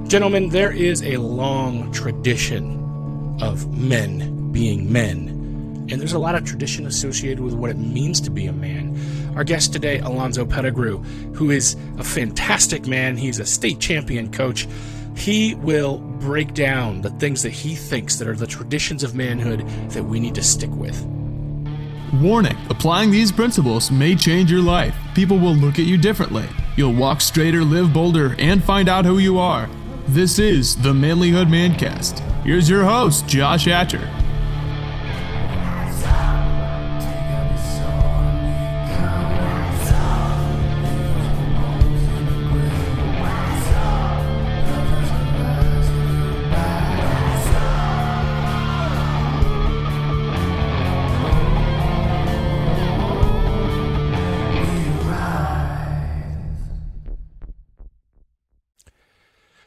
Gentlemen, there is a long tradition of men being men, and there's a lot of tradition associated with what it means to be a man. Our guest today, Alonzo Pettigrew, who is a fantastic man. He's a state champion coach. He will break down the things that he thinks that are the traditions of manhood that we need to stick with. Warning, applying these principles may change your life. People will look at you differently. You'll walk straighter, live bolder, and find out who you are. This is the Manlihood Mancast. Here's your host, Josh Hatcher.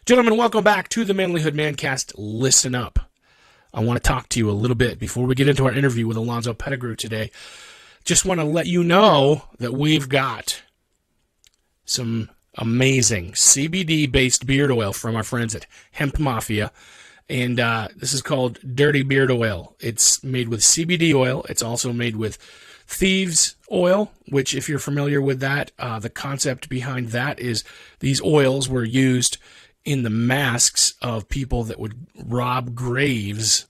Gentlemen, welcome back to the Manlihood Mancast. Listen up. I want to talk to you a little bit before we get into our interview with Alonzo Pettigrew today. Just want to let you know that we've got some amazing CBD-based beard oil from our friends at Hemp Mafia. And this is called Dirty Beard Oil. It's made with CBD oil. It's also made with thieves oil, which if you're familiar with that, the concept behind that is these oils were used in the masks of people that would rob graves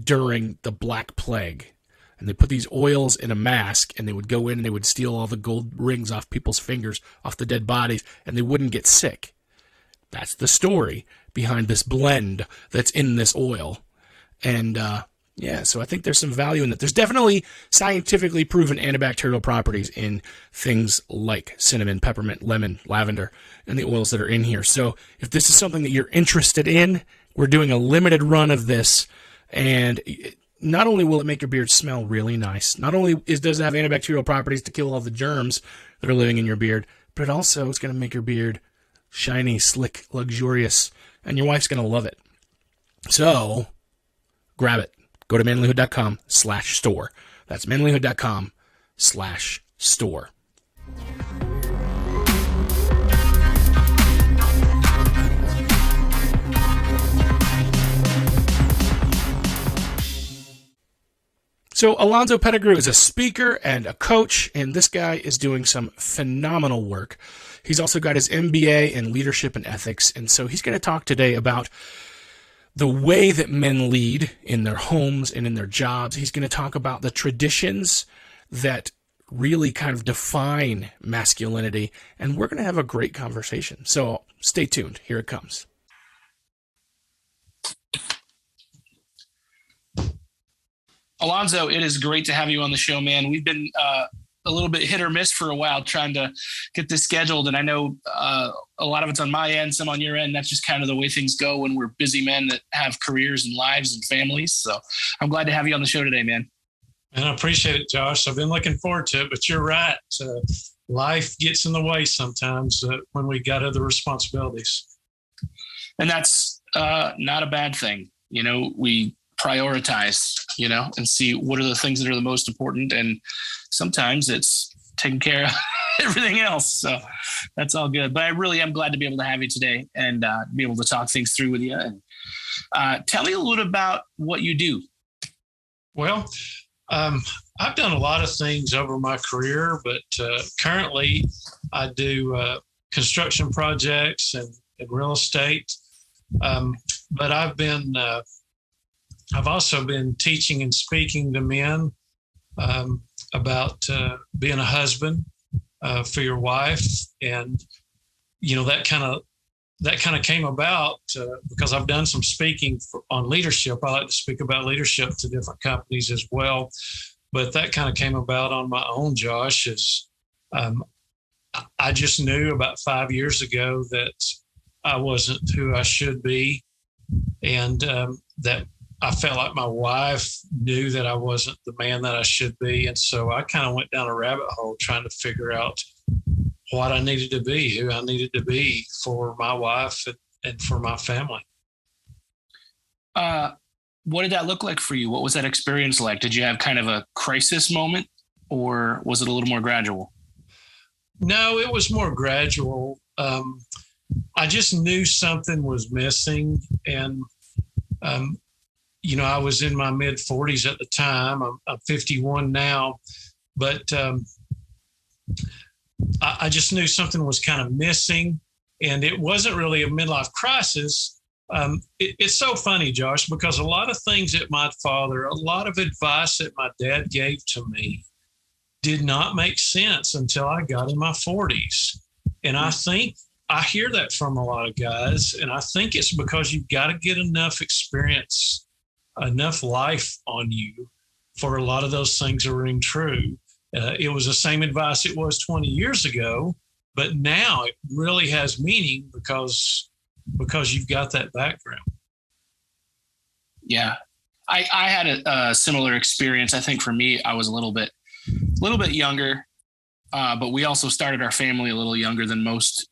during the Black Plague. And they put these oils in a mask, and they would go in and they would steal all the gold rings off people's fingers, off the dead bodies, and they wouldn't get sick. That's the story behind this blend that's in this oil. And so I think there's some value in that. There's definitely scientifically proven antibacterial properties in things like cinnamon, peppermint, lemon, lavender, and the oils that are in here. So if this is something that you're interested in, we're doing a limited run of this. And not only will it make your beard smell really nice, not only does it have antibacterial properties to kill all the germs that are living in your beard, but it also is going to make your beard shiny, slick, luxurious, and your wife's going to love it. So grab it. Go to manlihood.com/store. That's manlihood.com/store. So Alonzo Pettigrew is a speaker and a coach, and this guy is doing some phenomenal work. He's also got his M.B.A. in leadership and ethics, and so he's going to talk today about the way that men lead in their homes and in their jobs. He's going to talk about the traditions that really kind of define masculinity, and we're going to have a great conversation. So stay tuned. Here it comes. Alonzo, it is great to have you on the show, man. We've been a little bit hit or miss for a while trying to get this scheduled. And I know a lot of it's on my end, some on your end. That's just kind of the way things go when we're busy men that have careers and lives and families. So I'm glad to have you on the show today, man. And I appreciate it, Josh. I've been looking forward to it, but you're right. Life gets in the way sometimes when we got other responsibilities. And that's not a bad thing. You know, we prioritize, and see what are the things that are the most important. And sometimes it's taking care of everything else. So that's all good. But I really am glad to be able to have you today and be able to talk things through with you. And tell me a little bit about what you do. Well, I've done a lot of things over my career, but currently I do construction projects and real estate. But I've also been teaching and speaking to men about being a husband for your wife, and that kind of came about because I've done some speaking on leadership. I like to speak about leadership to different companies as well, but that kind of came about on my own, Josh. I just knew about 5 years ago that I wasn't who I should be, and that I felt like my wife knew that I wasn't the man that I should be. And so I kind of went down a rabbit hole trying to figure out what I needed to be, who I needed to be for my wife and for my family. What did that look like for you? What was that experience like? Did you have kind of a crisis moment, or was it a little more gradual? No, it was more gradual. I just knew something was missing. And, I was in my mid 40s at the time. I'm 51 now, but I just knew something was kind of missing, and it wasn't really a midlife crisis. It's so funny, Josh, because a lot of things that my father, a lot of advice that my dad gave to me did not make sense until I got in my 40s. And I think I hear that from a lot of guys, and I think it's because you've got to get enough experience, enough life on you for a lot of those things to ring true. It was the same advice it was 20 years ago, but now it really has meaning because you've got that background. Yeah, I had a similar experience. I think for me, I was a little bit younger, but we also started our family a little younger than most.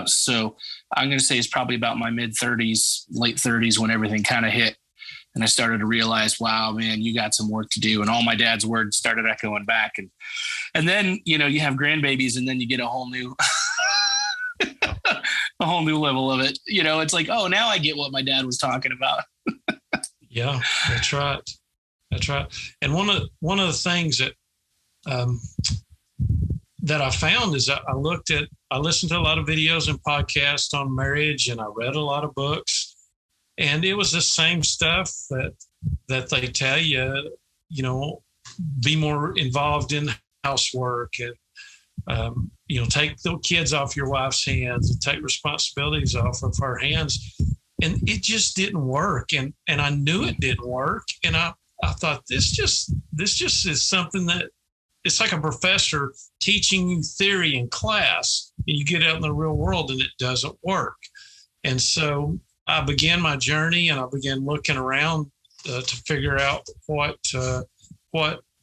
So I'm going to say it's probably about my mid 30s, late 30s when everything kind of hit. And I started to realize, wow, man, you got some work to do. And all my dad's words started echoing back. And then, you have grandbabies, and then you get a whole new level of it. It's like, oh, now I get what my dad was talking about. Yeah, that's right. That's right. And one of the things that I found is I listened to a lot of videos and podcasts on marriage, and I read a lot of books. And it was the same stuff that they tell you, be more involved in housework and, take the kids off your wife's hands and take responsibilities off of her hands. And it just didn't work. And I knew it didn't work. And I thought this just is something that it's like a professor teaching you theory in class, and you get out in the real world and it doesn't work. And so I began my journey, and I began looking around to figure out what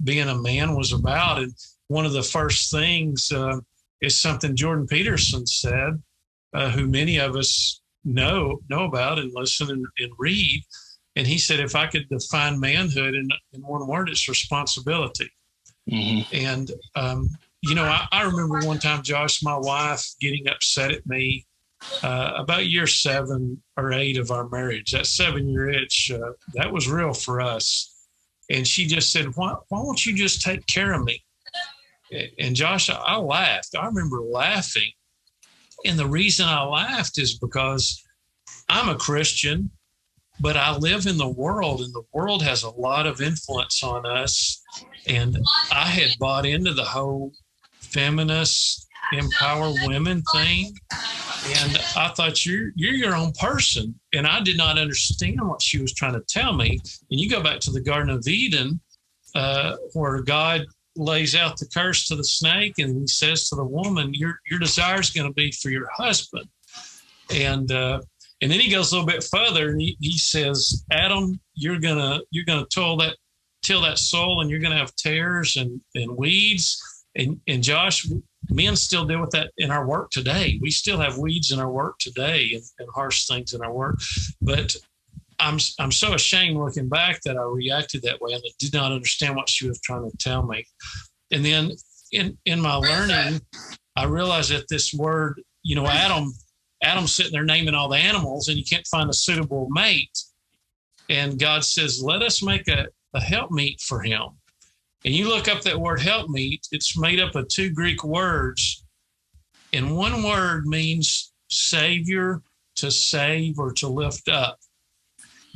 being a man was about. And one of the first things is something Jordan Peterson said, who many of us know about and listen and read. And he said, if I could define manhood in one word, it's responsibility. Mm-hmm. And, I remember one time, Josh, my wife getting upset at me about year 7 or 8 of our marriage. That 7-year itch, that was real for us. And she just said, why won't you just take care of me? And Josh, I laughed. I remember laughing. And the reason I laughed is because I'm a Christian, but I live in the world, and the world has a lot of influence on us. And I had bought into the whole feminist empower women thing. And I thought, you're your own person. And I did not understand what she was trying to tell me. And you go back to the Garden of Eden, where God lays out the curse to the snake, and he says to the woman, your desire is going to be for your husband. And then he goes a little bit further, and he says, Adam, you're gonna till that soil, and you're gonna have tares and weeds. And Josh, men still deal with that in our work today. We still have weeds in our work today and harsh things in our work. But I'm so ashamed looking back that I reacted that way, and I did not understand what she was trying to tell me. And then in my learning, I realized that this word, Adam's sitting there naming all the animals, and you can't find a suitable mate. And God says, let us make a helpmeet for him. And you look up that word helpmeet, it's made up of 2 Greek words. And one word means savior, to save or to lift up.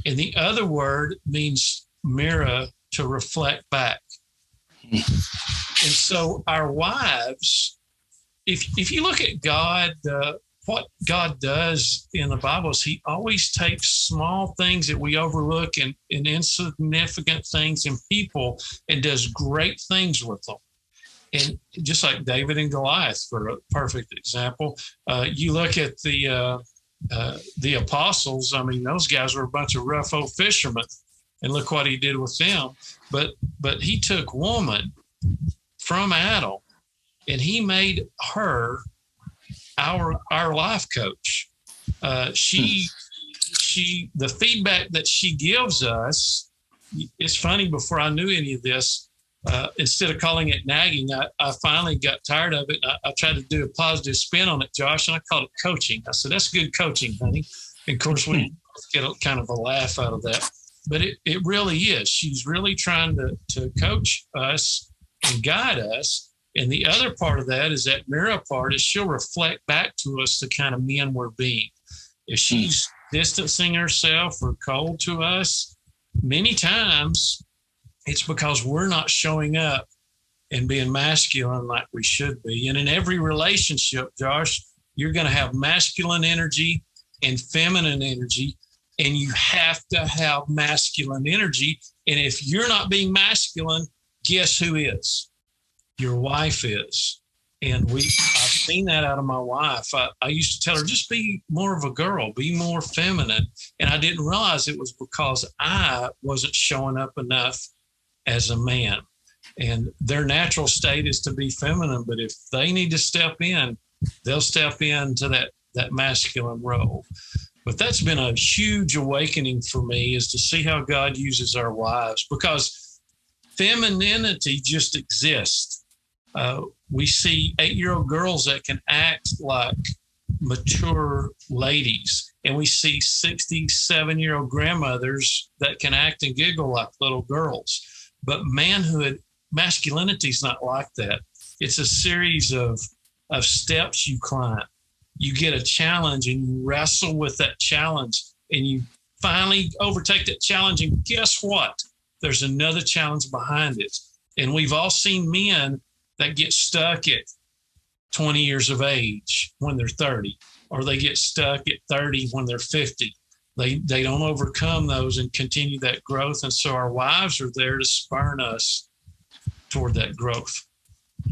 And the other word means mirror, to reflect back. And so our wives, if you look at God, what God does in the Bible is he always takes small things that we overlook and insignificant things in people and does great things with them. And just like David and Goliath, for a perfect example, you look at the apostles. I mean, those guys were a bunch of rough old fishermen, and look what he did with them. But he took woman from Adam, and he made her our life coach. She the feedback that she gives us, it's funny, before I knew any of this, instead of calling it nagging, I finally got tired of it. I tried to do a positive spin on it, Josh, and I called it coaching. I said, that's good coaching, honey. And of course, we get kind of a laugh out of that. But it really is. She's really trying to coach us and guide us. And the other part of that is that mirror part is she'll reflect back to us the kind of men we're being. If she's distancing herself or cold to us, many times it's because we're not showing up and being masculine like we should be. And in every relationship, Josh, you're going to have masculine energy and feminine energy, and you have to have masculine energy. And if you're not being masculine, guess who is? Your wife is. And I've seen that out of my wife. I used to tell her, just be more of a girl, be more feminine. And I didn't realize it was because I wasn't showing up enough as a man. And their natural state is to be feminine. But if they need to step in, they'll step into that masculine role. But that's been a huge awakening for me, is to see how God uses our wives, because femininity just exists. We see 8-year-old girls that can act like mature ladies, and we see 67-year-old grandmothers that can act and giggle like little girls. But manhood, masculinity is not like that. It's a series of steps you climb. You get a challenge and you wrestle with that challenge, and you finally overtake that challenge. And guess what? There's another challenge behind it. And we've all seen men that get stuck at 20 years of age when they're 30, or they get stuck at 30 when they're 50. They don't overcome those and continue that growth. And so our wives are there to spur us toward that growth.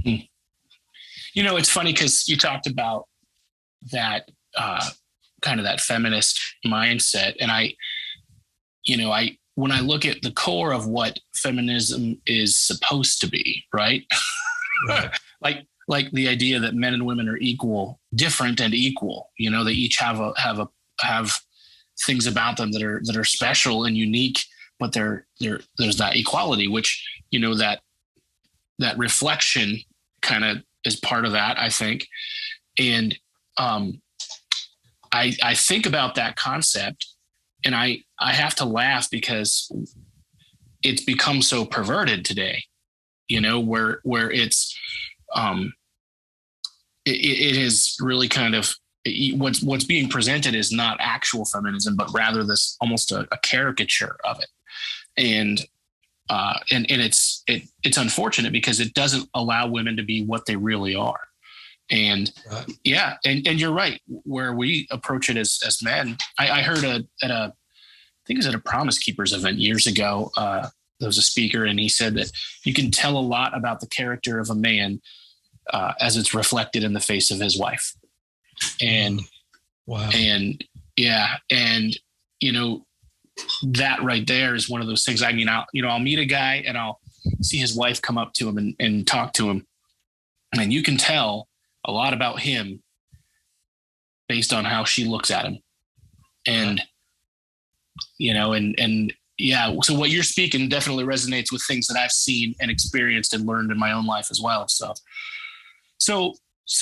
You know, it's funny because you talked about that kind of that feminist mindset. And when I look at the core of what feminism is supposed to be, right? like the idea that men and women are equal, different and equal. You know, they each have things about them that are special and unique, but there's that equality, which, you know, that reflection kind of is part of that, I think. And I think about that concept, and I have to laugh because it's become so perverted today, you know, where it's it is really kind of what's being presented is not actual feminism, but rather this almost a caricature of it. And it's unfortunate because it doesn't allow women to be what they really are. And yeah, and you're right, where we approach it as men. I heard I think it was at a Promise Keepers event years ago. There was a speaker, and he said that you can tell a lot about the character of a man as it's reflected in the face of his wife. And wow. And yeah, and you know, that right there is one of those things. I mean, I'll meet a guy and I'll see his wife come up to him and talk to him, and you can tell a lot about him based on how she looks at him. And you know, and yeah, so what you're speaking definitely resonates with things that I've seen and experienced and learned in my own life as well. So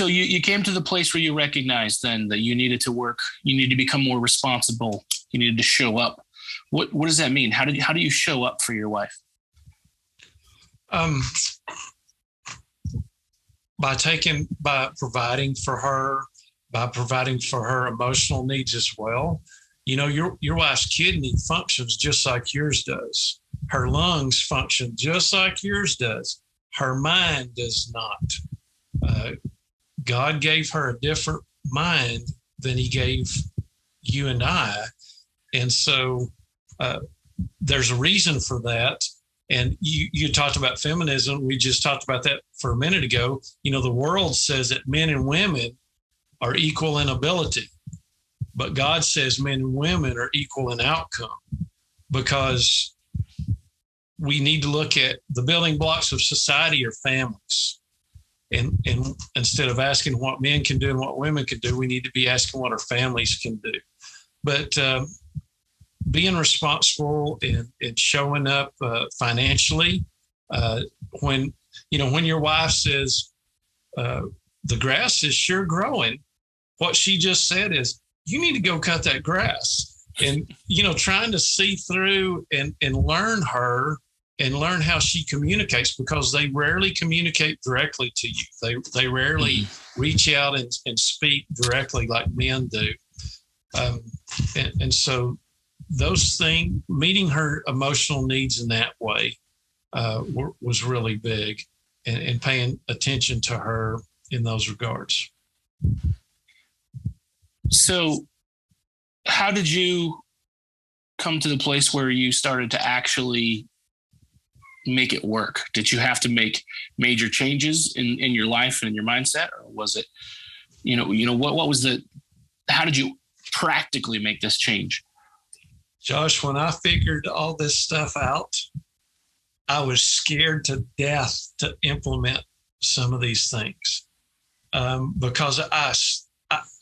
you came to the place where you recognized then that you needed to work, you needed to become more responsible, you needed to show up. What does that mean? How do you show up for your wife? By providing for her emotional needs as well. You know, your wife's kidney functions just like yours does. Her lungs function just like yours does. Her mind does not. God gave her a different mind than he gave you and I. And so there's a reason for that. And you talked about feminism. We just talked about that for a minute ago. You know, the world says that men and women are equal in ability, but God says men and women are equal in outcome, because we need to look at the building blocks of society or families. And instead of asking what men can do and what women can do, we need to be asking what our families can do. But being responsible and showing up financially When your wife says, the grass is sure growing, what she just said is, you need to go cut that grass. And, trying to see through and learn her and learn how she communicates, because they rarely communicate directly to you. They rarely reach out and speak directly like men do. And so those things, meeting her emotional needs in that way was really big, and paying attention to her in those regards. So how did you come to the place where you started to actually make it work? Did you have to make major changes in your life and in your mindset, or was it, what was how did you practically make this change? Josh, when I figured all this stuff out, I was scared to death to implement some of these things, because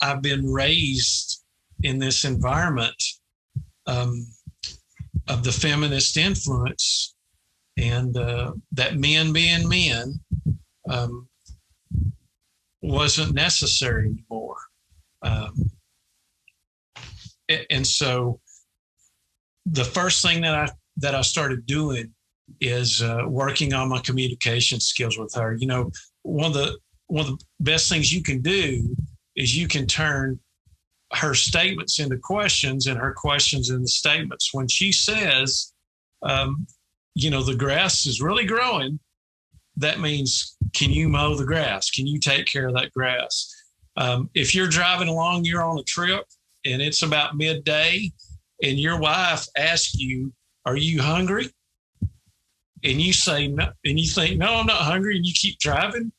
I've been raised in this environment of the feminist influence, and that men being men wasn't necessary anymore. And so the first thing that I started doing is working on my communication skills with her. One of the best things you can do is you can turn her statements into questions and her questions into statements. When she says, the grass is really growing, that means, can you mow the grass? Can you take care of that grass? If you're driving along, you're on a trip and it's about midday, and your wife asks you, are you hungry? And you say no, and you think, no, I'm not hungry, and you keep driving,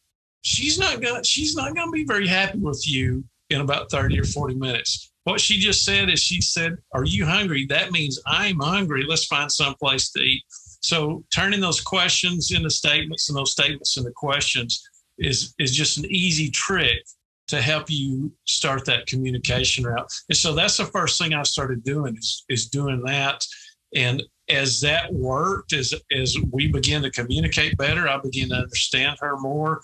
she's not gonna be very happy with you in about 30 or 40 minutes. What she just said is, she said, are you hungry? That means I'm hungry. Let's find some place to eat. So turning those questions into statements and those statements into questions is just an easy trick to help you start that communication route. And so that's the first thing I started doing is doing that. And as that worked, as we began to communicate better, I began to understand her more.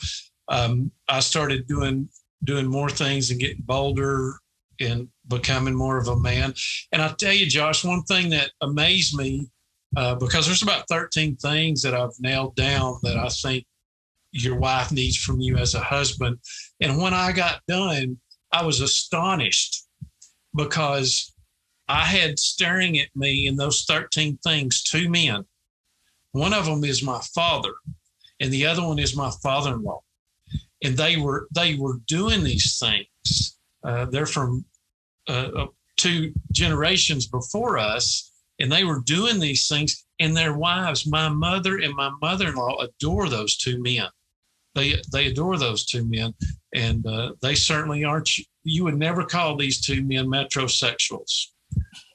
I started doing more things and getting bolder and becoming more of a man. And I'll tell you, Josh, one thing that amazed me, because there's about 13 things that I've nailed down that I think your wife needs from you as a husband. And when I got done, I was astonished, because I had staring at me in those 13 things, two men. One of them is my father, and the other one is my father-in-law. And they were doing these things. They're from 2 generations before us, and they were doing these things. And their wives, my mother and my mother-in-law, adore those two men. They adore those two men, and they certainly aren't. You would never call these two men metrosexuals.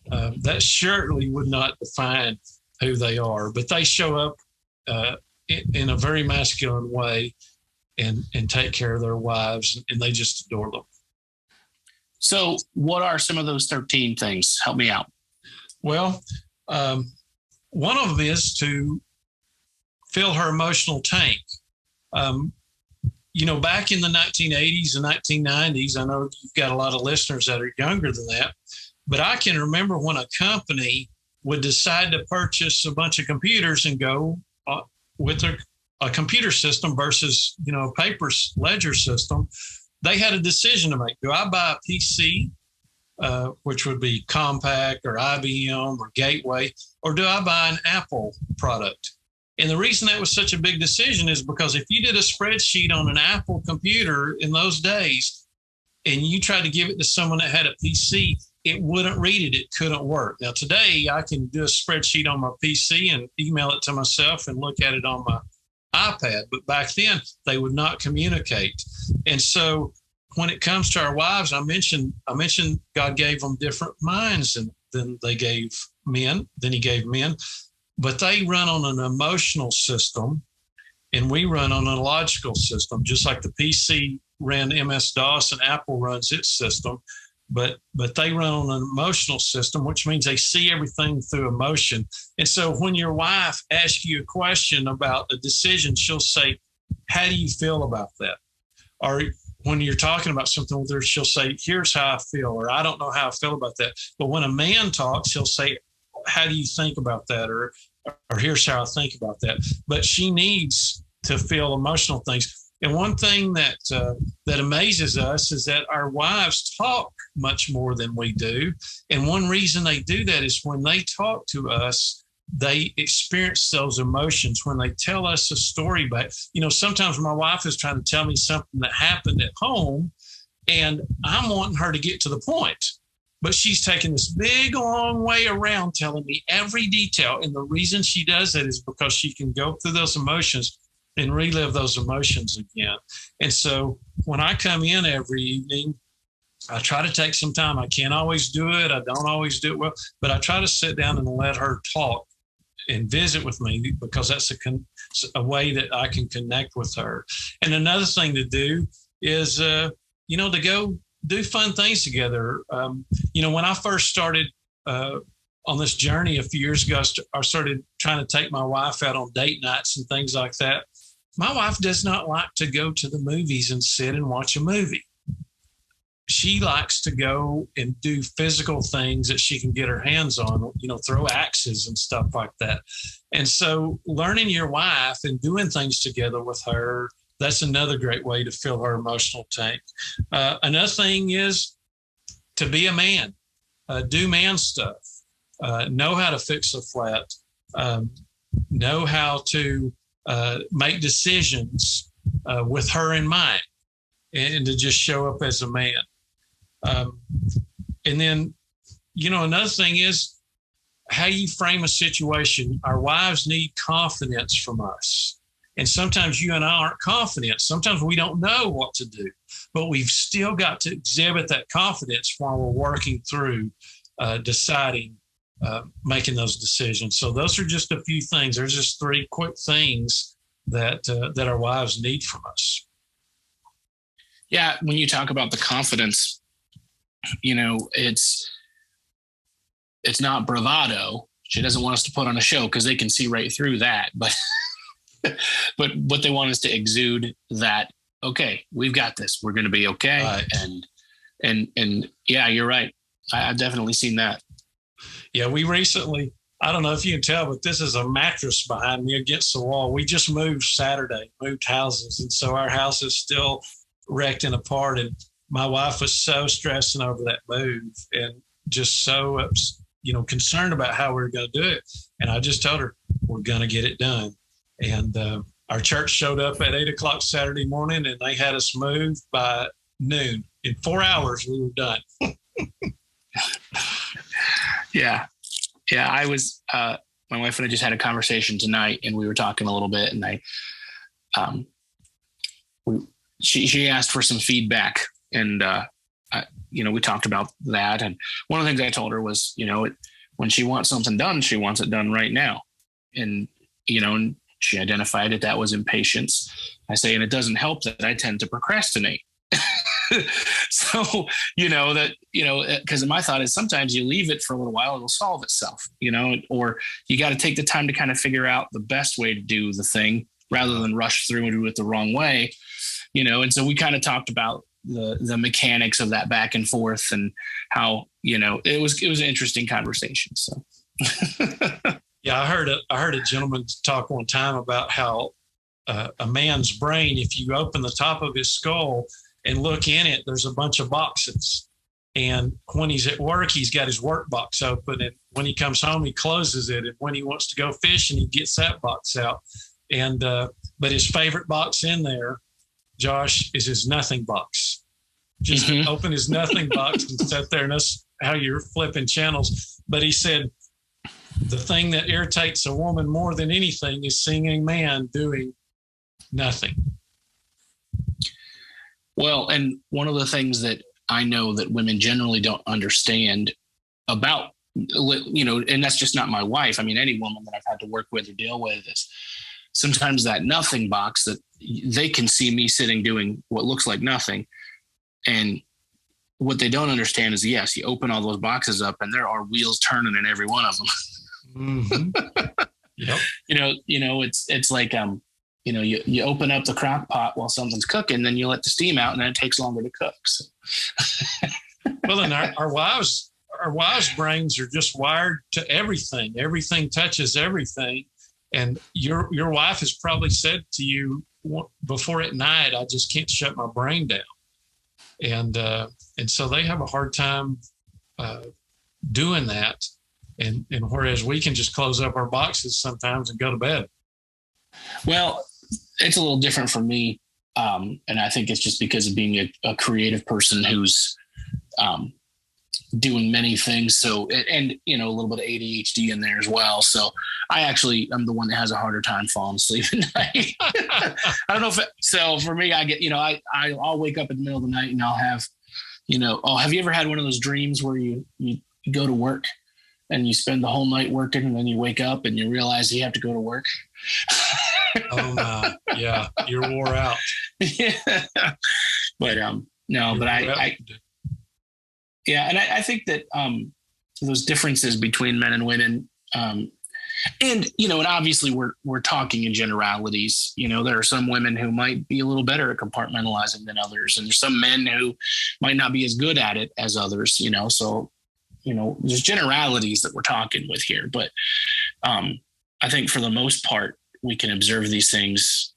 That certainly would not define who they are. But they show up in a very masculine way, and take care of their wives, and they just adore them. So what are some of those 13 things? Help me out. Well, one of them is to fill her emotional tank. Back in the 1980s and 1990s, I know you've got a lot of listeners that are younger than that, but I can remember when a company would decide to purchase a bunch of computers and go with a computer system versus, a paper ledger system. They had a decision to make. Do I buy a PC, which would be Compaq or IBM or Gateway, or do I buy an Apple product? And the reason that was such a big decision is because if you did a spreadsheet on an Apple computer in those days and you tried to give it to someone that had a PC, it wouldn't read it. It couldn't work. Now, today, I can do a spreadsheet on my PC and email it to myself and look at it on my iPad. But back then, they would not communicate. And so when it comes to our wives, I mentioned God gave them different minds than they gave men, than he gave men. But they run on an emotional system, and we run on a logical system. Just like the PC ran MS-DOS and Apple runs its system, but they run on an emotional system, which means they see everything through emotion. And so when your wife asks you a question about a decision, she'll say, how do you feel about that? Or when you're talking about something with her, she'll say, here's how I feel, or I don't know how I feel about that. But when a man talks, he'll say, how do you think about that? Or here's how I think about that. But she needs to feel emotional things. And one thing that amazes us is that our wives talk much more than we do. And one reason they do that is when they talk to us, they experience those emotions. When they tell us a story back, sometimes my wife is trying to tell me something that happened at home, and I'm wanting her to get to the point. But she's taking this big, long way around telling me every detail. And the reason she does that is because she can go through those emotions and relive those emotions again. And so when I come in every evening, I try to take some time. I can't always do it. I don't always do it well, but I try to sit down and let her talk and visit with me, because that's a way that I can connect with her. And another thing to do is, to go do fun things together. When I first started on this journey a few years ago, I started trying to take my wife out on date nights and things like that. My wife does not like to go to the movies and sit and watch a movie. She likes to go and do physical things that she can get her hands on, throw axes and stuff like that. And so learning your wife and doing things together with her, that's another great way to fill her emotional tank. Another thing is to be a man, do man stuff, know how to fix a flat, know how to make decisions with her in mind, and to just show up as a man. And then, another thing is how you frame a situation. Our wives need confidence from us. And sometimes you and I aren't confident. Sometimes we don't know what to do, but we've still got to exhibit that confidence while we're working through deciding, making those decisions. So those are just a few things. There's just 3 quick things that our wives need from us. Yeah, when you talk about the confidence, it's not bravado. She doesn't want us to put on a show because they can see right through that. But but what they want is to exude that, okay, we've got this. We're going to be okay. Right. And yeah, you're right. I've definitely seen that. Yeah, we recently, I don't know if you can tell, but this is a mattress behind me against the wall. We just moved Saturday, moved houses. And so our house is still wrecked and apart. And my wife was so stressing over that move and just so, concerned about how we were going to do it. And I just told her, we're going to get it done. And our church showed up at 8:00 Saturday morning, and they had us moved by noon. In 4 hours, we were done. Yeah. I was, my wife and I just had a conversation tonight, and we were talking a little bit, and she asked for some feedback, and, we talked about that. And one of the things I told her was, when she wants something done, she wants it done right now. And, and she identified that was impatience. I say, and it doesn't help that I tend to procrastinate. So, because my thought is sometimes you leave it for a little while, it'll solve itself, or you got to take the time to kind of figure out the best way to do the thing rather than rush through and do it the wrong way, and so we kind of talked about the mechanics of that back and forth and how, it was an interesting conversation. So. Yeah, I heard a gentleman talk one time about how a man's brain, if you open the top of his skull and look in it, there's a bunch of boxes. And when he's at work, he's got his work box open. And when he comes home, he closes it. And when he wants to go fishing, he gets that box out. And but his favorite box in there, Josh, is his nothing box. Just open his nothing box and sit there, and that's how you're flipping channels. But he said, the thing that irritates a woman more than anything is seeing a man doing nothing. Well, and one of the things that I know that women generally don't understand about, and that's just not my wife. I mean, any woman that I've had to work with or deal with is sometimes that nothing box that they can see me sitting doing what looks like nothing. And what they don't understand is, yes, you open all those boxes up and there are wheels turning in every one of them. Mm-hmm. Yep. It's like, you open up the crock pot while something's cooking, then you let the steam out and then it takes longer to cook. So. Well, and our wives' brains are just wired to everything. Everything touches everything. And your wife has probably said to you before at night, I just can't shut my brain down. And so they have a hard time doing that. And whereas we can just close up our boxes sometimes and go to bed. Well, it's a little different for me. And I think it's just because of being a creative person who's doing many things. So, and a little bit of ADHD in there as well. So I'm the one that has a harder time falling asleep at night. I don't know so for me, I get, I'll wake up in the middle of the night and I'll have, have you ever had one of those dreams where you go to work and you spend the whole night working and then you wake up and you realize you have to go to work? Oh my, yeah, you're wore out. Yeah. But no, but I think that those differences between men and women, and obviously we're talking in generalities. There are some women who might be a little better at compartmentalizing than others, and there's some men who might not be as good at it as others. So there's generalities that we're talking with here, but I think for the most part we can observe these things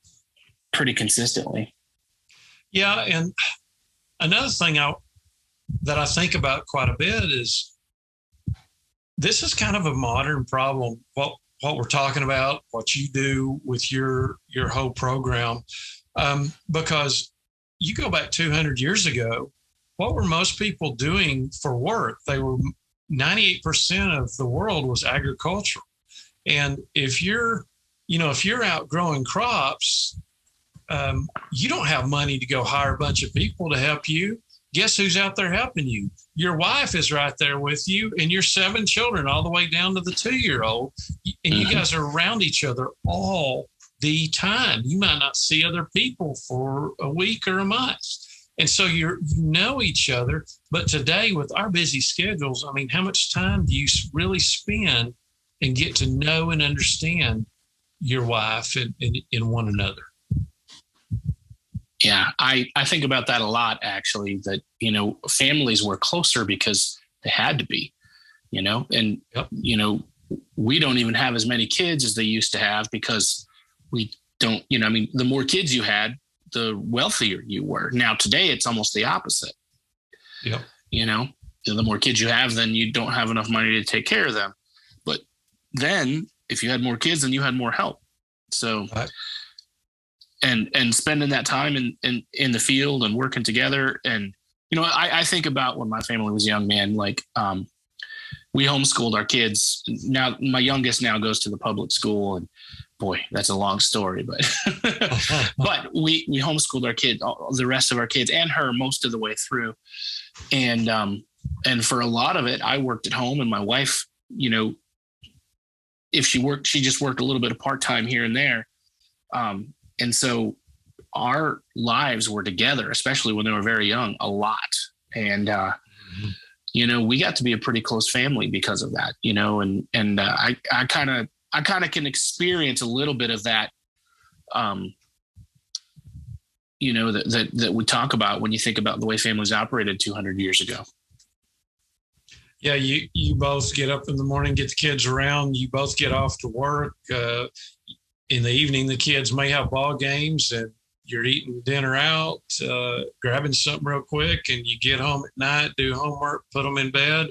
pretty consistently. Yeah, and another thing that I think about quite a bit is this is kind of a modern problem. What we're talking about, what you do with your whole program, because you go back 200 years ago, what were most people doing for work? 98% of the world was agricultural, and if you're out growing crops, you don't have money to go hire a bunch of people to help you. Guess who's out there helping you? Your wife is right there with you, and your 7 children, all the way down to the 2-year-old. And you guys are around each other all the time. You might not see other people for a week or a month. And so you know each other. But today, with our busy schedules, I mean, how much time do you really spend and get to know and understand your wife and one another? Yeah, I think about that a lot, actually, that, families were closer because they had to be, and, yep. We don't even have as many kids as they used to have because we don't, the more kids you had, the wealthier you were. Now, today, it's almost the opposite. Yep. The more kids you have, then you don't have enough money to take care of them. But then if you had more kids, then you had more help. So, right. And spending that time in the field and working together. And, I think about when my family was young, man, like, we homeschooled our kids. Now, my youngest now goes to the public school, and boy, that's a long story, but, but we homeschooled our kids, the rest of our kids and her most of the way through. And for a lot of it, I worked at home, and my wife, if she worked, she just worked a little bit of part-time here and there. And so our lives were together, especially when they were very young, a lot. And, we got to be a pretty close family because of that, and I kind of can experience a little bit of that, that we talk about when you think about the way families operated 200 years ago. Yeah, you both get up in the morning, get the kids around, you both get off to work. In the evening, the kids may have ball games, and you're eating dinner out, grabbing something real quick, and you get home at night, do homework, put them in bed,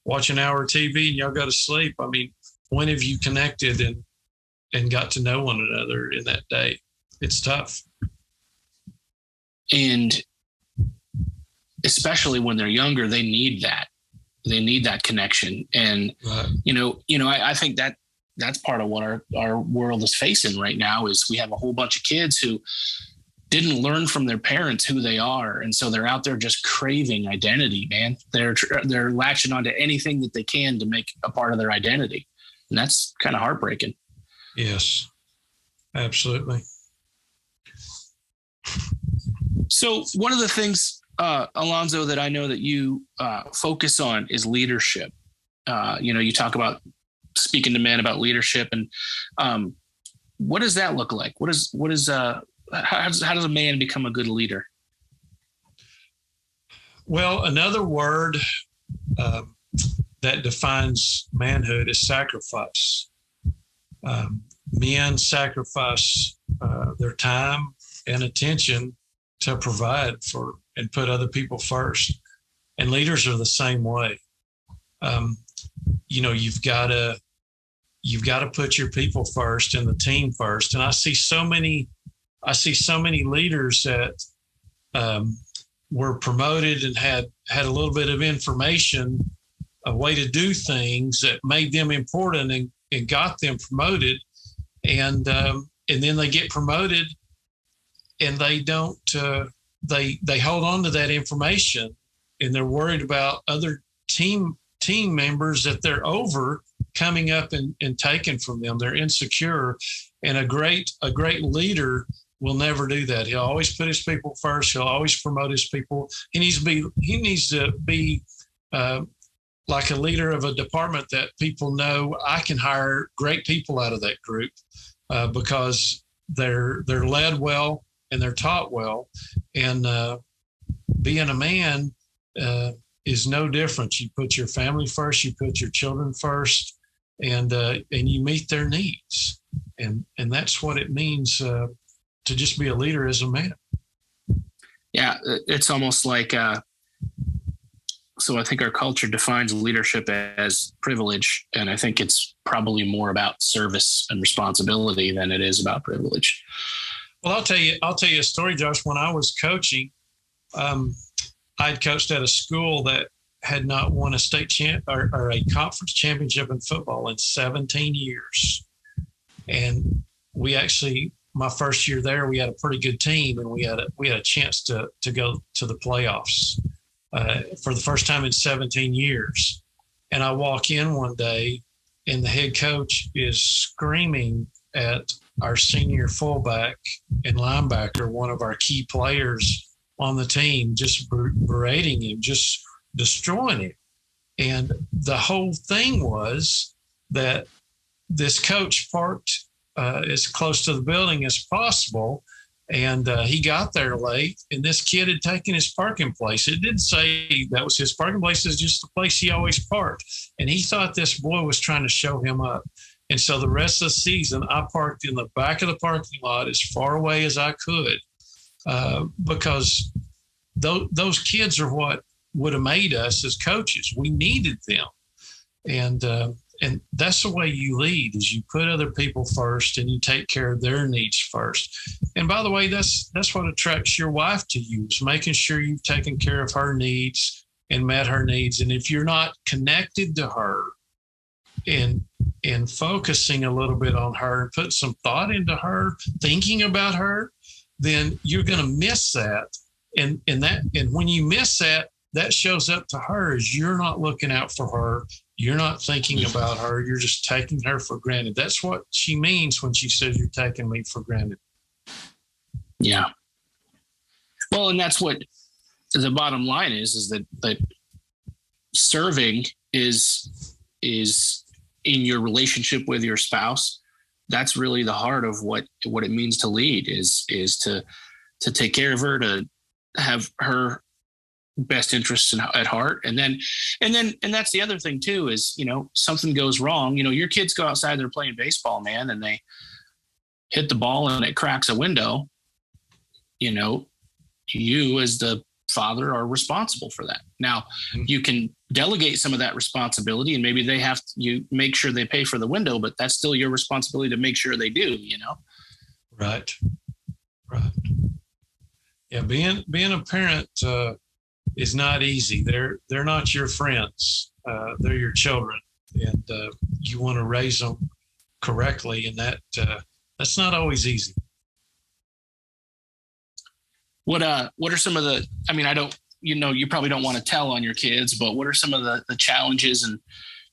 watch an hour of TV, and y'all go to sleep. I mean, when have you connected and got to know one another in that day? It's tough. And especially when they're younger, they need that. They need that connection. And, right. I think that's part of what our world is facing right now is we have a whole bunch of kids who didn't learn from their parents who they are. And so they're out there just craving identity, man. They're latching onto anything that they can to make a part of their identity. And that's kind of heartbreaking. Yes, absolutely. So one of the things Alonzo, that I know that you focus on is leadership. You talk about speaking to men about leadership, and what does that look like? How does a man become a good leader? Well, another word that defines manhood is sacrifice. Men sacrifice their time and attention to provide for and put other people first. And leaders are the same way. You've got to put your people first and the team first. And I see so many leaders that were promoted and had a little bit of information, a way to do things that made them important and got them promoted. And then they get promoted and they don't, they hold on to that information, and they're worried about other team members that they're over coming up and taking from them. They're insecure. And a great leader will never do that. He'll always put his people first. He'll always promote his people. He needs to be like a leader of a department that people know I can hire great people out of that group because they're led well and they're taught well. And being a man is no different. You put your family first. You put your children first, and you meet their needs. And that's what it means to just be a leader as a man. Yeah, it's almost like, so I think our culture defines leadership as privilege, and I think it's probably more about service and responsibility than it is about privilege. Well, I'll tell you a story, Josh. When I was coaching, I'd coached at a school that had not won a state or a conference championship in football in 17 years. And we actually, my first year there, we had a pretty good team, and we had a chance to go to the playoffs for the first time in 17 years. And I walk in one day, and the head coach is screaming at our senior fullback and linebacker, one of our key players on the team, just berating him, just destroying him. And the whole thing was that this coach parked as close to the building as possible, and he got there late, and this kid had taken his parking place. It didn't say that was his parking place. It was just the place he always parked. And he thought this boy was trying to show him up. And so the rest of the season, I parked in the back of the parking lot as far away as I could because those kids are what would have made us as coaches. We needed them. And that's the way you lead, is you put other people first and you take care of their needs first. And by the way, that's what attracts your wife to you, is making sure you've taken care of her needs and met her needs. And if you're not connected to her and focusing a little bit on her and put some thought into her, thinking about her, then you're going to miss that. And when you miss that, that shows up to her as you're not looking out for her. You're not thinking about her. You're just taking her for granted. That's what she means when she says you're taking me for granted. Yeah. Well, and that's what the bottom line is that serving is in your relationship with your spouse. That's really the heart of what it means to lead is to take care of her, to have her best interests at heart. And that's the other thing too, is, something goes wrong. Your kids go outside, they're playing baseball, man, and they hit the ball and it cracks a window. You as the father are responsible for that. Now you can delegate some of that responsibility, and maybe you make sure they pay for the window, but that's still your responsibility to make sure they do, Right. Yeah. Being a parent, is not easy. They're not your friends. They're your children, and you want to raise them correctly, and that's not always easy. What are some of the? I mean, I don't. You probably don't want to tell on your kids, but what are some of the challenges and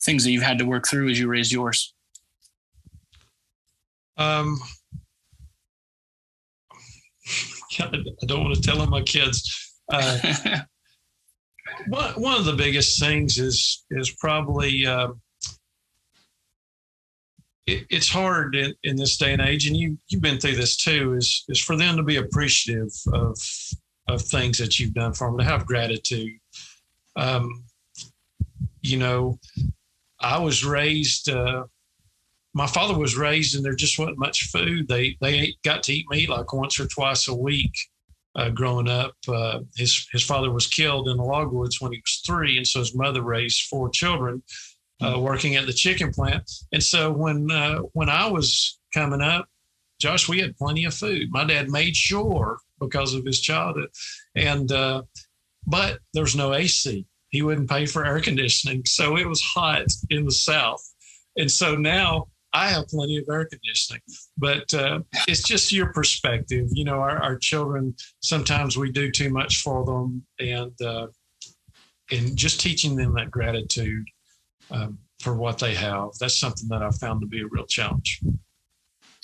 things that you've had to work through as you raised yours? I don't want to tell on my kids. Uh, one of the biggest things is probably it's hard in this day and age, and you've been through this too. Is for them to be appreciative of things that you've done for them, to have gratitude. You know, I was raised. My father was raised, and there just wasn't much food. They got to eat meat like once or twice a week. Growing up, his father was killed in the logwoods when he was 3, and so his mother raised 4 children, working at the chicken plant. And so when I was coming up, Josh, we had plenty of food. My dad made sure, because of his childhood, and but there was no AC. He wouldn't pay for air conditioning, so it was hot in the South. And so now I have plenty of air conditioning, but it's just your perspective. You know, our children, sometimes we do too much for them, and just teaching them that gratitude for what they have. That's something that I've found to be a real challenge.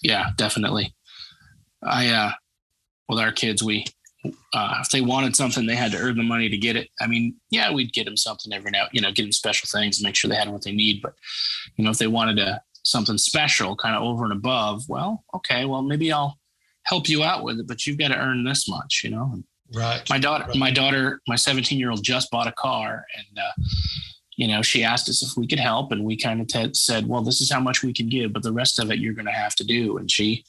Yeah, definitely. With our kids, if they wanted something, they had to earn the money to get it. I mean, yeah, we'd get them something every now, get them special things and make sure they had what they need. But, if they wanted something special kind of over and above, well, okay, well, maybe I'll help you out with it, but you've got to earn this much, Right. My daughter, my 17-year-old just bought a car, and, she asked us if we could help, and we kind of said, well, this is how much we can give, but the rest of it you're going to have to do. And she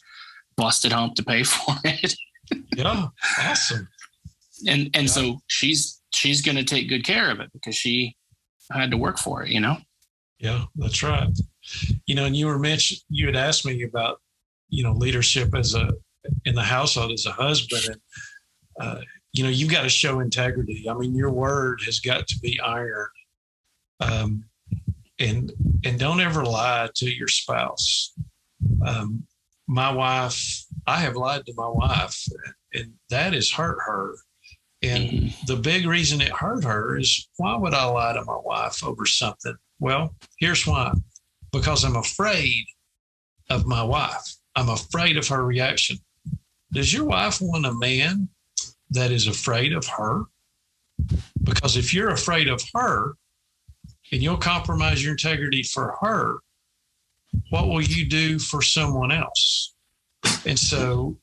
busted hump to pay for it. Yeah. Awesome. And so she's going to take good care of it because she had to work for it, Yeah, that's right. And you had asked me about, leadership in the household as a husband. And, you've got to show integrity. I mean, your word has got to be iron. And don't ever lie to your spouse. My wife, I have lied to my wife, and that has hurt her. And the big reason it hurt her is, why would I lie to my wife over something? Well, here's why. Because I'm afraid of my wife. I'm afraid of her reaction. Does your wife want a man that is afraid of her? Because if you're afraid of her and you'll compromise your integrity for her, what will you do for someone else? And so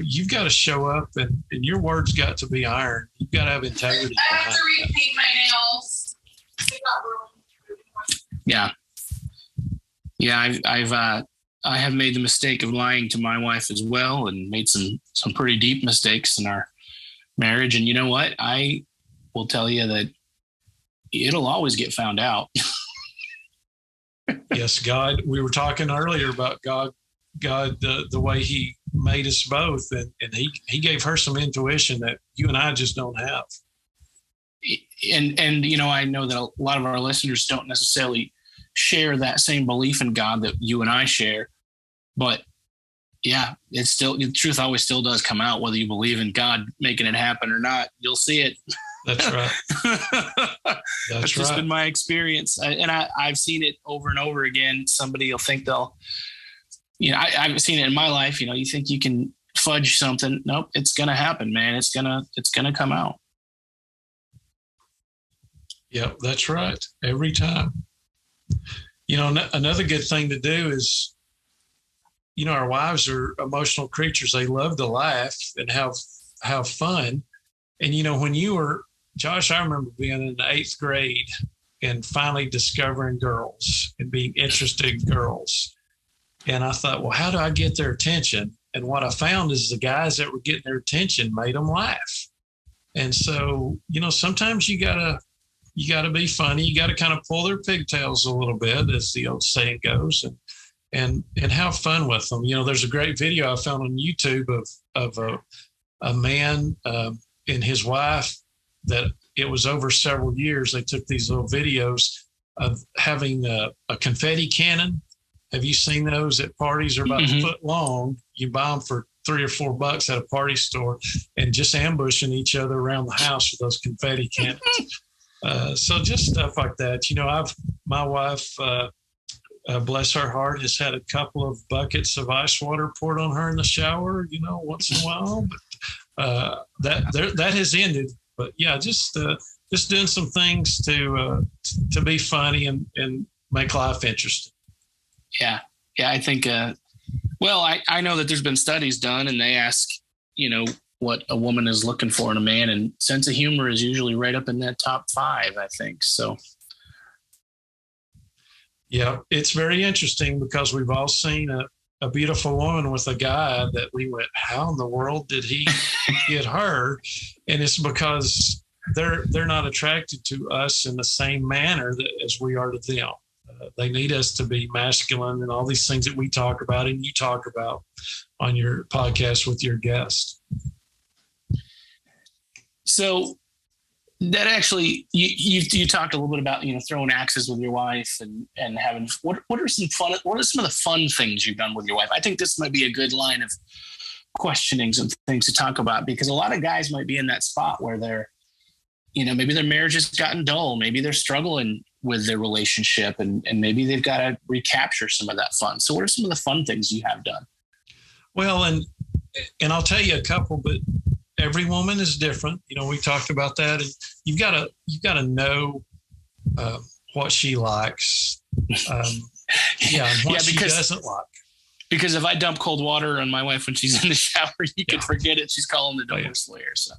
you've got to show up, and your word's got to be iron. You've got to have integrity. I have to repaint my nails. Yeah. Yeah, I have made the mistake of lying to my wife as well, and made some pretty deep mistakes in our marriage. And you know what? I will tell you that it'll always get found out. Yes, God. We were talking earlier about God, the way He made us both, and He gave her some intuition that you and I just don't have. And I know that a lot of our listeners don't necessarily share that same belief in God that you and I share, but yeah, it's still, the truth always still does come out, whether you believe in God making it happen or not. You'll see it. That's right. That's just been my experience. I've seen it over and over again. Somebody will think I've seen it in my life. You think you can fudge something. Nope. It's going to happen, man. It's going to come out. Yep. That's right. Every time. Another good thing to do is, our wives are emotional creatures. They love to laugh and have fun. And, when you were, Josh, I remember being in the 8th grade and finally discovering girls and being interested in girls. And I thought, well, how do I get their attention? And what I found is the guys that were getting their attention made them laugh. And so, sometimes you gotta be funny. You got to kind of pull their pigtails a little bit, as the old saying goes, and have fun with them. There's a great video I found on YouTube of a man and his wife, that it was over several years. They took these little videos of having a confetti cannon. Have you seen those at parties? They're about a foot long. You buy them for $3 or $4 at a party store, and just ambushing each other around the house with those confetti cannons. So just stuff like that. My wife, bless her heart, has had a couple of buckets of ice water poured on her in the shower, once in a while. that has ended. But yeah, just doing some things to be funny and make life interesting. Yeah. I think. Well, I know that there's been studies done, and they ask, what a woman is looking for in a man, and sense of humor is usually right up in that top 5, I think. So. Yeah, it's very interesting because we've all seen a beautiful woman with a guy that we went, how in the world did he get her? And it's because they're not attracted to us in the same manner as we are to them. They need us to be masculine and all these things that we talk about and you talk about on your podcast with your guest. So that actually, you talked a little bit about, throwing axes with your wife and having, what are some of the fun things you've done with your wife? I think this might be a good line of questionings and things to talk about, because a lot of guys might be in that spot where they're, maybe their marriage has gotten dull. Maybe they're struggling with their relationship and maybe they've got to recapture some of that fun. So what are some of the fun things you have done? Well, and I'll tell you a couple, but every woman is different. We talked about that, and you've got to know what she likes. And what she doesn't like. Because if I dump cold water on my wife when she's in the shower, you can forget it. She's calling the divorce lawyer. So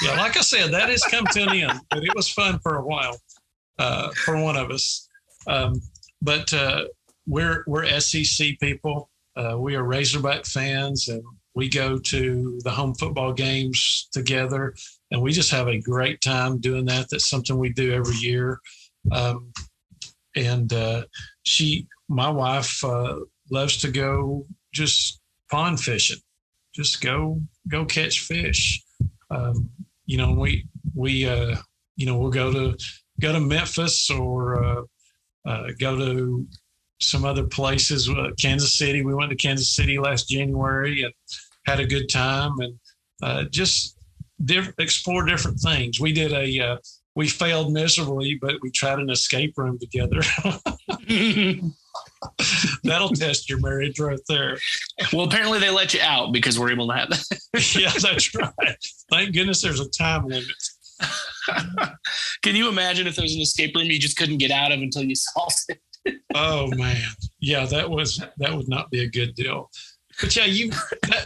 yeah, like I said, that has come to an end, but it was fun for a while for one of us. But we're SEC people. We are Razorback fans, and we go to the home football games together, and we just have a great time doing that. That's something we do every year. My wife loves to go just pond fishing, just go catch fish. We'll go to Memphis or go to some other places. Kansas City. We went to Kansas City last January and had a good time, and just explore different things. We did we failed miserably, but we tried an escape room together. That'll test your marriage right there. Well, apparently they let you out because we're able to have that. Yeah, that's right. Thank goodness there's a time limit. Can you imagine if there was an escape room you just couldn't get out of until you solved it? Oh man. Yeah, that would not be a good deal. But yeah,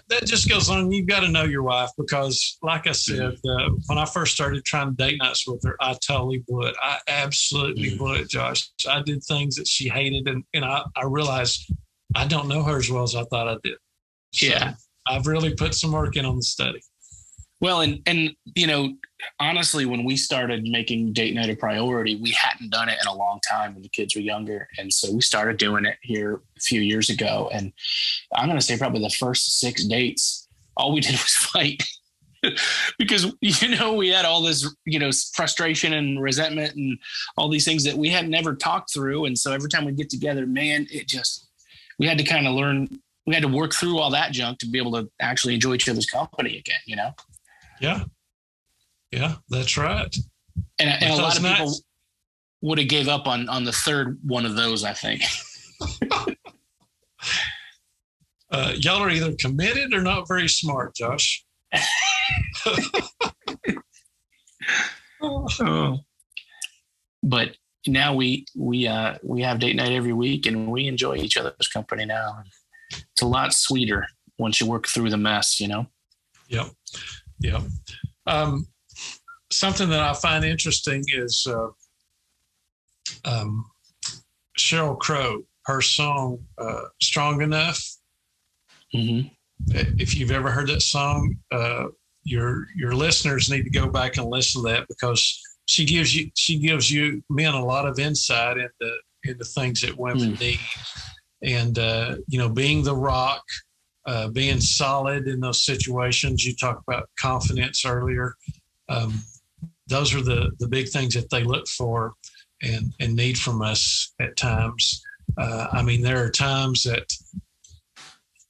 that just goes on. You've got to know your wife because, like I said, when I first started trying to date nights with her, I totally blew it. I absolutely blew it, Josh. I did things that she hated, and I realized I don't know her as well as I thought I did. So yeah, I've really put some work in on the study. Well, and honestly, when we started making date night a priority, we hadn't done it in a long time when the kids were younger. And so we started doing it here a few years ago. And I'm going to say probably the first 6 dates, all we did was fight because, we had all this, frustration and resentment and all these things that we had never talked through. And so every time we get together, man, we had to kind of learn, we had to work through all that junk to be able to actually enjoy each other's company again, Yeah, that's right. And a lot of people would have gave up on the third one of those, I think. Y'all are either committed or not very smart, Josh. But now we have date night every week, and we enjoy each other's company now. It's a lot sweeter once you work through the mess, Yep. Something that I find interesting is Sheryl Crow, her song "Strong Enough." Mm-hmm. If you've ever heard that song, your listeners need to go back and listen to that because she gives you men a lot of insight into things that women need, and being the rock, being solid in those situations. You talked about confidence earlier. Those are the big things that they look for and need from us at times. There are times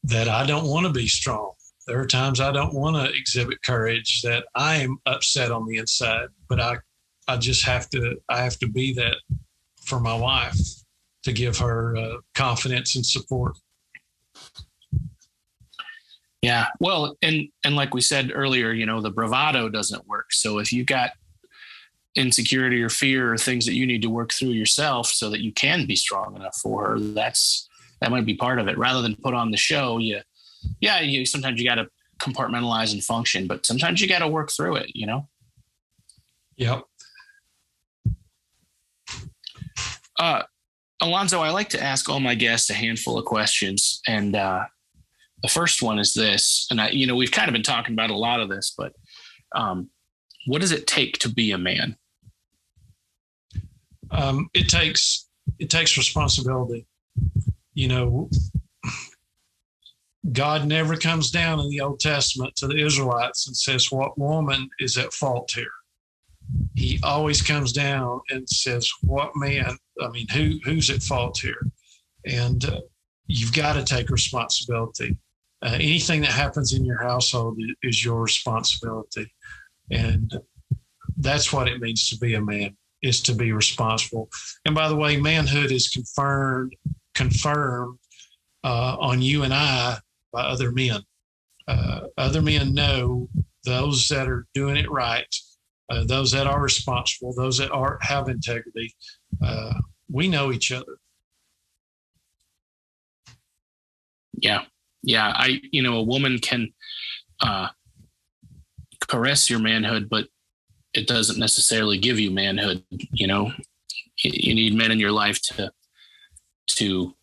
that I don't want to be strong. There are times I don't want to exhibit courage, that I am upset on the inside, but I just have to be that for my wife to give her confidence and support. Yeah. Well, and like we said earlier, the bravado doesn't work. So if you got insecurity or fear or things that you need to work through yourself so that you can be strong enough for her, that might be part of it. Rather than put on the show, you sometimes you got to compartmentalize and function, but sometimes you got to work through it, Yep. Alonzo, I like to ask all my guests a handful of questions. And the first one is this, and we've kind of been talking about a lot of this, but what does it take to be a man? It takes responsibility. God never comes down in the Old Testament to the Israelites and says, what woman is at fault here? He always comes down and says, what man, who's at fault here? And you've got to take responsibility. Anything that happens in your household is your responsibility. And that's what it means to be a man, is to be responsible. And by the way, manhood is confirmed on you and I by other men. Other men know those that are doing it right, those that are responsible, those that have integrity. We know each other. Yeah. Yeah. A woman can caress your manhood, but it doesn't necessarily give you manhood. You need men in your life to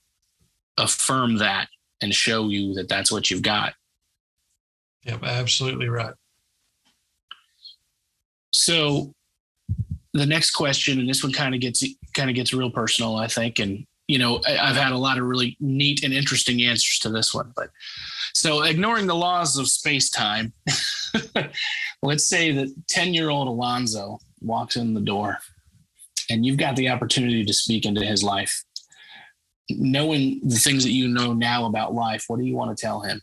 affirm that and show you that that's what you've got. Yep, absolutely right. So the next question, and this one kind of gets real personal, I think. And, I've had a lot of really neat and interesting answers to this one, but so ignoring the laws of space-time, let's say that 10-year-old Alonzo walks in the door and you've got the opportunity to speak into his life. Knowing the things that you know now about life, what do you want to tell him?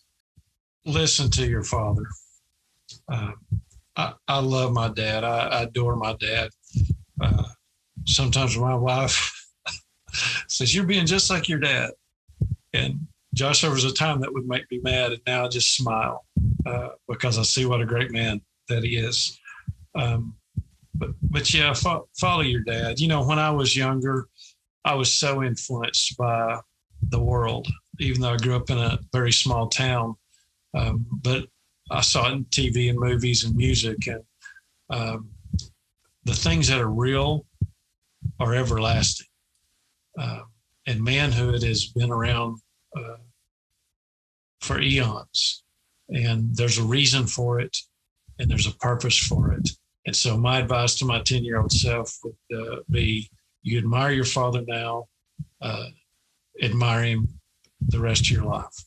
Listen to your father. I love my dad. I adore my dad. Sometimes my wife says, you're being just like your dad. And Josh, there was a time that would make me mad, and now I just smile because I see what a great man that he is. But yeah, follow your dad. When I was younger, I was so influenced by the world, even though I grew up in a very small town. But I saw it in TV and movies and music, and the things that are real are everlasting. And manhood has been around for eons, and there's a reason for it, and there's a purpose for it. And so my advice to my 10-year-old self would be, you admire your father now, admire him the rest of your life.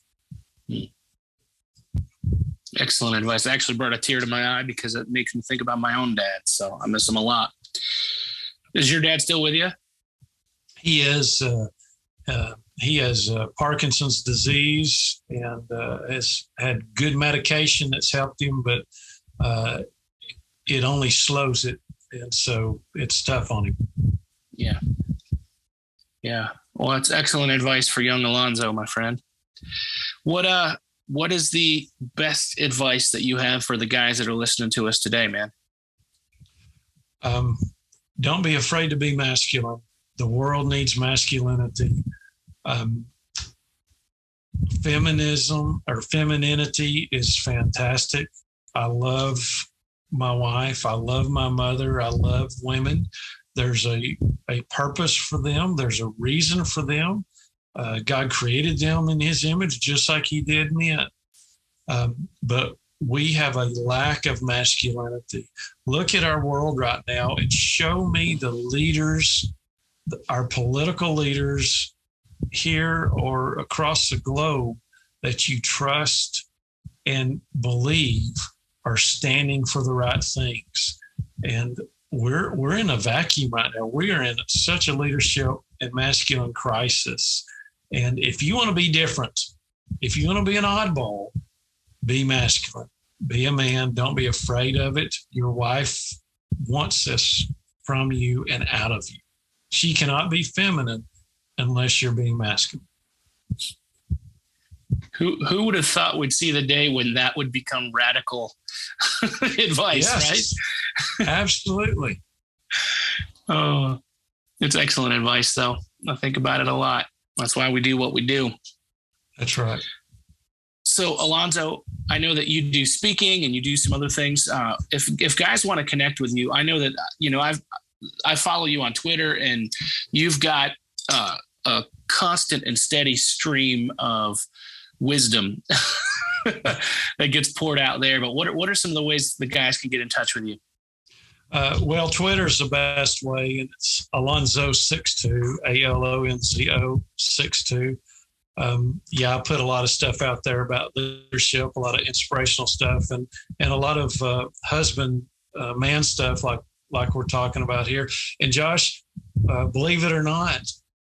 Excellent advice. It actually brought a tear to my eye because it makes me think about my own dad. So I miss him a lot. Is your dad still with you? He is. He has Parkinson's disease and has had good medication that's helped him, but it only slows it. And so it's tough on him. Yeah. Yeah. Well, that's excellent advice for young Alonzo, my friend. What is the best advice that you have for the guys that are listening to us today, man? Don't be afraid to be masculine. The world needs masculinity. Feminism or femininity is fantastic. I love my wife. I love my mother. I love women. There's a purpose for them. There's a reason for them. God created them in his image, just like he did men. But we have a lack of masculinity. Look at our world right now and show me the leaders, our political leaders here or across the globe that you trust and believe are standing for the right things. And we're in a vacuum right now. We are in such a leadership and masculine crisis. And if you want to be different, if you want to be an oddball, be masculine, be a man. Don't be afraid of it. Your wife wants this from you and out of you. She cannot be feminine unless you're being masculine. Who would have thought we'd see the day when that would become radical advice, Yes, right? Absolutely. Oh, it's excellent advice, though. I think about it a lot. That's why we do what we do. That's right. So, Alonzo, I know that you do speaking and you do some other things. If guys want to connect with you, I know that, I follow you on Twitter, and you've got a constant and steady stream of wisdom that gets poured out there. But what are some of the ways the guys can get in touch with you? Well, Twitter's the best way, and it's Alonzo62, Alonzo 62. I put a lot of stuff out there about leadership, a lot of inspirational stuff, and a lot of husband man stuff like we're talking about here. And Josh, believe it or not,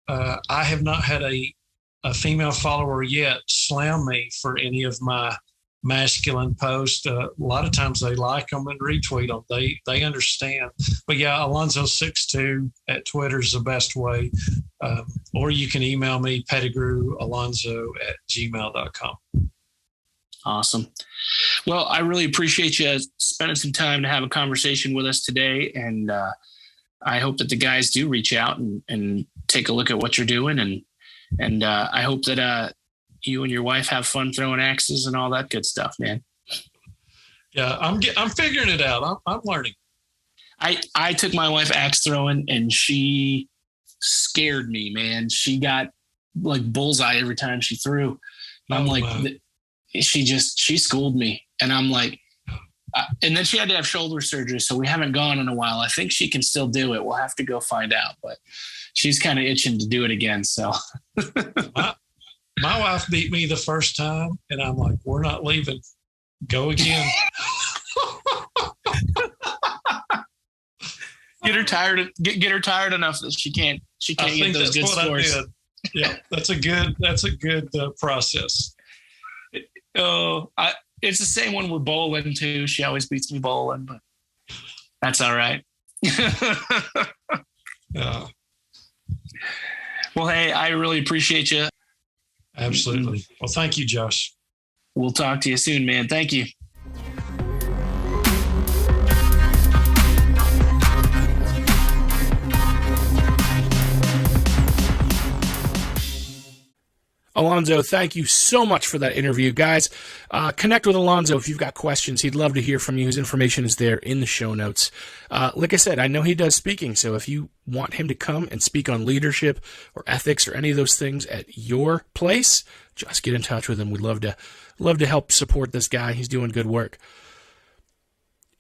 I have not had a female follower yet slam me for any of my masculine posts. A lot of times they like them and retweet them. They understand. But yeah, Alonzo62 at Twitter is the best way. Or you can email me, pettigrewalonzo@gmail.com. Awesome. Well, I really appreciate you spending some time to have a conversation with us today. And I hope that the guys do reach out and take a look at what you're doing. And I hope that you and your wife have fun throwing axes and all that good stuff, man. Yeah, I'm figuring it out. I'm learning. I took my wife axe throwing, and she scared me, man. She got like bullseye every time she threw. I'm she schooled me, and I'm like, and then she had to have shoulder surgery, so we haven't gone in a while. I think she can still do it. We'll have to go find out, but she's kind of itching to do it again. So my wife beat me the first time, and I'm like, we're not leaving. Go again. Get her tired. Get her tired enough that she can't get those good scores. I did. Yeah, that's a good process. It's the same when we're bowling too. She always beats me bowling, but that's all right. Well, hey, I really appreciate you. Absolutely. Well, thank you, Josh. We'll talk to you soon, man. Thank you. Alonzo, thank you so much for that interview. Guys, connect with Alonzo if you've got questions. He'd love to hear from you. His information is there in the show notes. Like I said, I know he does speaking, so if you want him to come and speak on leadership or ethics or any of those things at your place, just get in touch with him. We'd love to help support this guy. He's doing good work.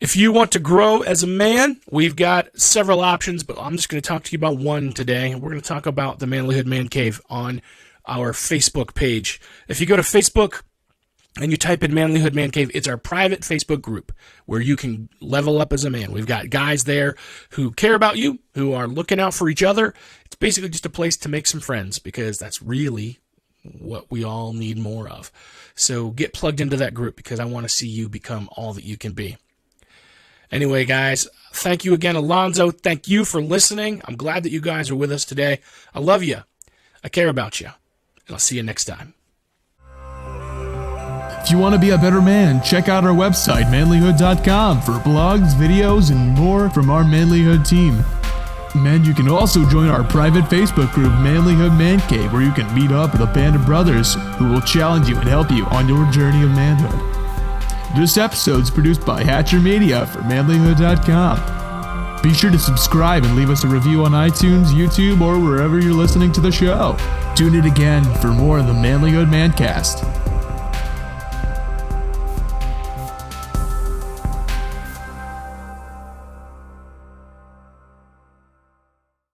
If you want to grow as a man, we've got several options, but I'm just going to talk to you about one today. We're going to talk about the Manlihood Man Cave on our Facebook page. If you go to Facebook and you type in Manlihood Man Cave, it's our private Facebook group where you can level up as a man. We've got guys there who care about you, who are looking out for each other. It's basically just a place to make some friends, because that's really what we all need more of. So get plugged into that group, because I want to see you become all that you can be. Anyway, guys, thank you again, Alonzo. Thank you for listening. I'm glad that you guys are with us today. I love you. I care about you. And I'll see you next time. If you want to be a better man, check out our website, manlihood.com, for blogs, videos, and more from our Manlihood team. And you can also join our private Facebook group, Manlihood Man Cave, where you can meet up with a band of brothers who will challenge you and help you on your journey of manhood. This episode is produced by Hatcher Media for manlihood.com. Be sure to subscribe and leave us a review on iTunes, YouTube, or wherever you're listening to the show. Tune in again for more of the Manlihood Mancast.